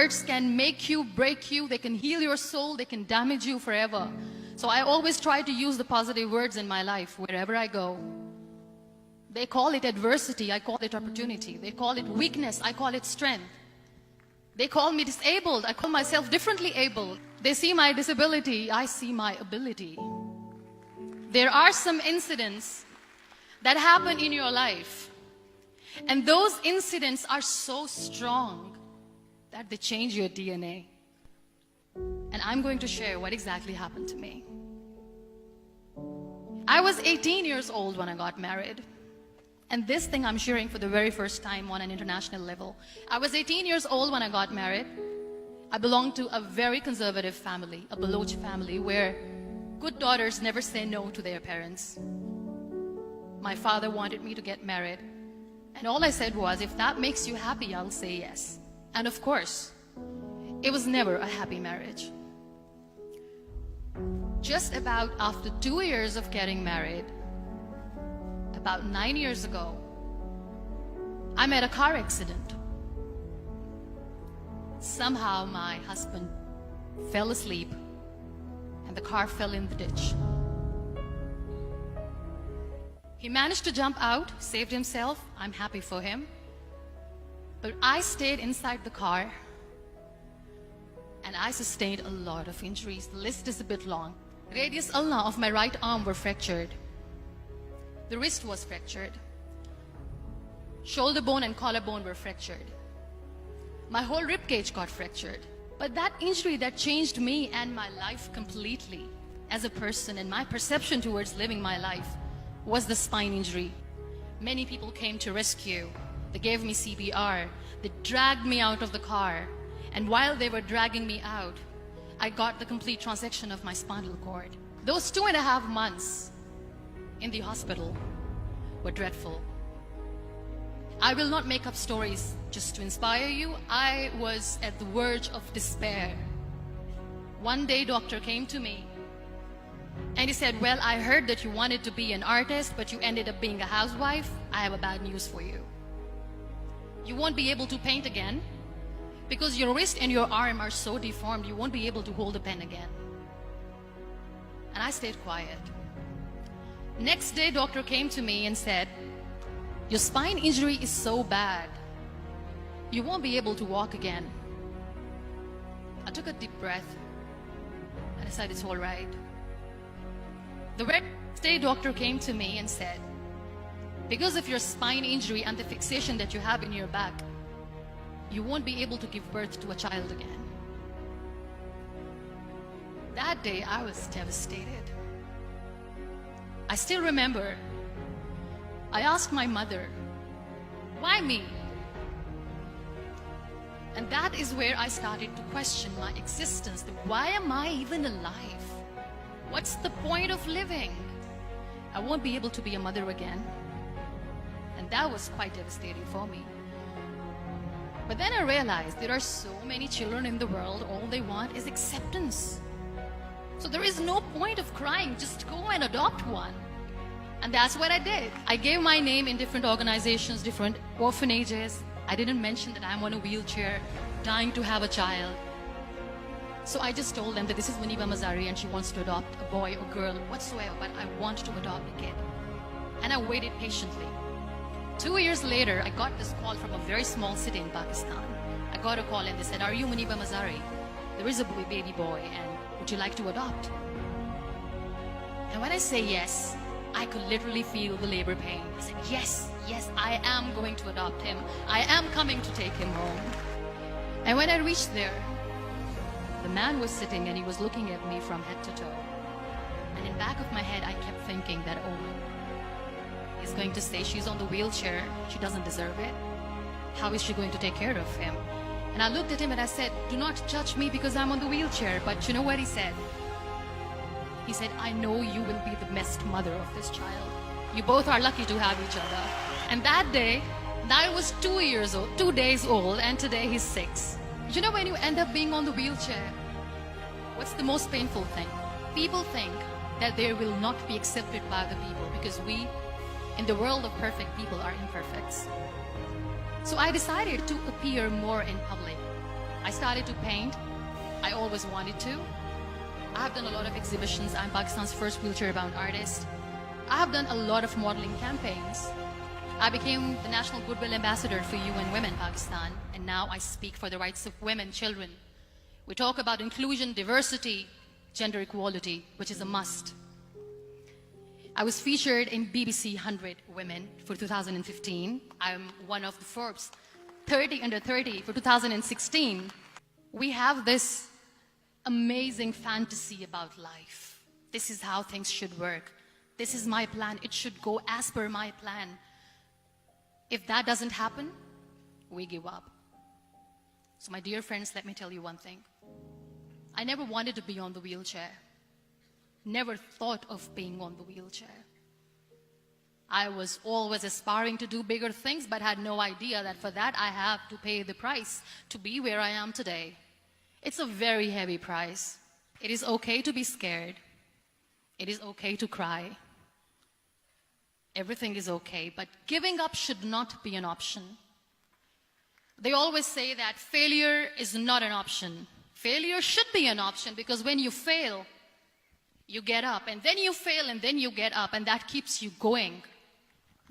Words can make you, break you, they can heal your soul, they can damage you forever. So I always try to use the positive words in my life wherever I go. They call it adversity, I call it opportunity. They call it weakness, I call it strength. They call me disabled, I call myself differently abled. They see my disability, I see my ability. There are some incidents that happen in your life, and those incidents are so strong that they change your DNA. And I'm going to share what exactly happened to me. I was 18 years old when I got married. And this thing I'm sharing for the very first time on an international level. I was 18 years old when I got married. I belonged to a very conservative family, a Baloch family, where good daughters never say no to their parents. My father wanted me to get married. And all I said was, if that makes you happy, I'll say yes. And of course, it was never a happy marriage. Just about after 2 years of getting married, about 9 years ago, I met a car accident. Somehow my husband fell asleep and the car fell in the ditch. He managed to jump out, saved himself. I'm happy for him. But I stayed inside the car and I sustained a lot of injuries. The list is a bit long. Radius ulna of my right arm were fractured. The wrist was fractured. Shoulder bone and collarbone were fractured. My whole rib cage got fractured. But that injury that changed me and my life completely as a person and my perception towards living my life was the spine injury. Many people came to rescue. They gave me CPR. They dragged me out of the car. And while they were dragging me out, I got the complete transection of my spinal cord. Those 2.5 months in the hospital were dreadful. I will not make up stories just to inspire you. I was at the verge of despair. One day, doctor came to me and he said, well, I heard that you wanted to be an artist, but you ended up being a housewife. I have a bad news for you. You won't be able to paint again because your wrist and your arm are so deformed, you won't be able to hold a pen again. And I stayed quiet. Next day, doctor came to me and said, your spine injury is so bad, you won't be able to walk again. I took a deep breath and I said, it's all right. The next day, doctor came to me and said, because of your spine injury and the fixation that you have in your back, you won't be able to give birth to a child again. That day, I was devastated. I still remember, I asked my mother, why me? And that is where I started to question my existence. Why am I even alive? What's the point of living? I won't be able to be a mother again. And that was quite devastating for me. But then I realized there are so many children in the world, all they want is acceptance. So there is no point of crying, just go and adopt one. And that's what I did. I gave my name in different organizations, different orphanages. I didn't mention that I'm on a wheelchair, dying to have a child. So I just told them that this is Muniba Mazari and she wants to adopt a boy or girl whatsoever, but I want to adopt a kid. And I waited patiently. 2 years later, I got this call from a very small city in Pakistan. I got a call and they said, are you Muniba Mazari? There is a baby boy and would you like to adopt? And when I say yes, I could literally feel the labor pain. I said, yes, I am going to adopt him. I am coming to take him home. And when I reached there, the man was sitting and he was looking at me from head to toe. And in the back of my head, I kept thinking that, oh, he's going to say she's on the wheelchair. She doesn't deserve it. How is she going to take care of him? And I looked at him and I said, do not judge me because I'm on the wheelchair. But you know what he said? He said, I know you will be the best mother of this child. You both are lucky to have each other. And that day, I was 2 days old, and today he's 6. You know, when you end up being on the wheelchair, what's the most painful thing? People think that they will not be accepted by the people because we, in the world of perfect people, are imperfects. So I decided to appear more in public. I started to paint. I always wanted to. I have done a lot of exhibitions. I'm Pakistan's first wheelchair-bound artist. I have done a lot of modeling campaigns. I became the National Goodwill Ambassador for UN Women Pakistan, and now I speak for the rights of women, children. We talk about inclusion, diversity, gender equality, which is a must. I was featured in BBC 100 Women for 2015. I'm one of the Forbes 30 under 30 for 2016. We have this amazing fantasy about life. This is how things should work. This is my plan. It should go as per my plan. If that doesn't happen, we give up. So my dear friends, let me tell you one thing. I never wanted to be on the wheelchair. Never thought of being on the wheelchair. I was always aspiring to do bigger things, but had no idea that for that I have to pay the price to be where I am today. It's a very heavy price. It is okay to be scared. It is okay to cry. Everything is okay, but giving up should not be an option. They always say that failure is not an option. Failure should be an option, because when you fail, you get up, and then you fail, and then you get up, and that keeps you going.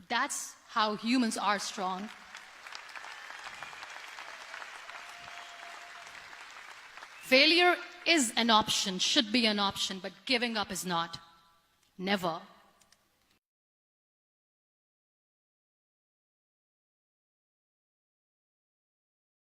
That's how humans are strong. Failure is an option, should be an option, but giving up is not. Never.